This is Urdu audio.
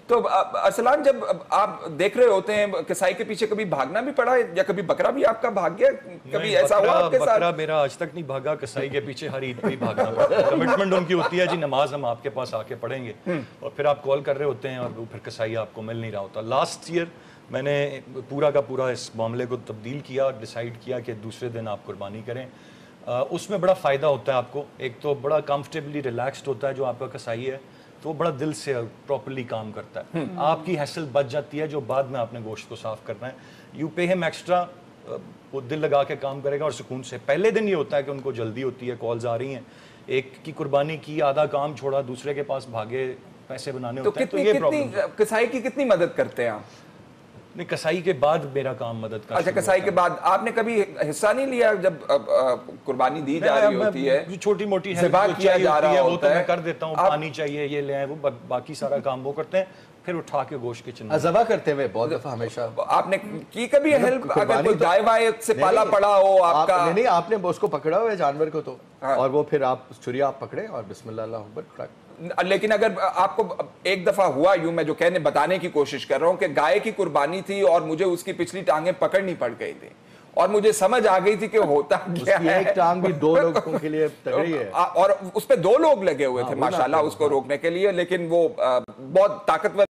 تو ارسلان جب آپ دیکھ رہے ہوتے ہیں کسائی کے پیچھے کبھی بھاگنا بھی پڑا ہے یا کبھی بکرا بھی آپ کا بھاگ گیا؟ کبھی ایسا ہوا آپ کے ساتھ؟ بکرا میرا آج تک نہیں بھاگا، کسائی کے پیچھے ہر عید پہ ہی بھاگنا پڑتا ہے۔ کمٹمنٹ ان کی ہوتی ہے جی نماز ہم آپ کے پاس آ کے پڑھیں گے، اور پھر آپ کال کر رہے ہوتے ہیں اور پھر کسائی آپ کو مل نہیں رہا ہوتا۔ لاسٹ ایئر میں نے پورا کا پورا اس معاملے کو تبدیل کیا اور ڈیسائیڈ کیا کہ دوسرے دن آپ قربانی کریں۔ اس میں بڑا فائدہ ہوتا ہے آپ کو، ایک تو بڑا کمفرٹیبلی ریلیکسڈ ہوتا ہے جو آپ کا کسائی ہے، تو وہ بڑا دل سے پراپرلی کام کرتا ہے، آپ کی حیسل بچ جاتی ہے جو بعد میں آپ نے گوشت کو صاف کرنا ہے۔ یو پے ہم ایکسٹرا، وہ دل لگا کے کام کرے گا اور سکون سے۔ پہلے دن یہ ہوتا ہے کہ ان کو جلدی ہوتی ہے، کالز آ رہی ہیں، ایک کی قربانی کی، آدھا کام چھوڑا، دوسرے کے پاس بھاگے، پیسے بنانے ہوتے ہیں، تو یہ پرابلم ہے۔ کسائی کی کتنی مدد کرتے ہیں آپ؟ نہیں، کسائی کے بعد میرا کام مدد کا۔ اچھا، کسائی کے بعد آپ نے کبھی حصہ نہیں لیا جب قربانی دی جا رہی ہوتی ہے؟ چھوٹی موٹی ذبح کیا جا رہا وہ تو ہوتا ہے، میں کر دیتا ہوں، پانی چاہیے یہ لے آئیں، وہ باقی سارا کام وہ کرتے ہیں، پھر اٹھا کے گوشت کے چننے۔ ذبح کرتے ہوئے بہت دفعہ ہمیشہ آپ نے کی کبھی ہیلپ؟ اگر کوئی گائے وائے سے پالا پڑا ہو آپ کا؟ نہیں، آپ نے اس کو پکڑا ہوا ہے جانور کو تو، اور وہ پھر آپ چھری آپ پکڑے اور بسم اللہ اللہ اکبر کھڑا۔ لیکن اگر آپ کو ایک دفعہ ہوا، یوں میں جو بتانے کی کوشش کر رہا ہوں کہ گائے کی قربانی تھی اور مجھے اس کی پچھلی ٹانگیں پکڑنی پڑ گئی تھی اور مجھے سمجھ آ گئی تھی کہ ہوتا کیا ہے۔ ایک ٹانگ بھی 2 لوگوں کے لیے تگڑی ہے، اور اس پہ 2 لوگ لگے ہوئے تھے ماشاءاللہ اس کو روکنے کے لیے، لیکن وہ بہت طاقتور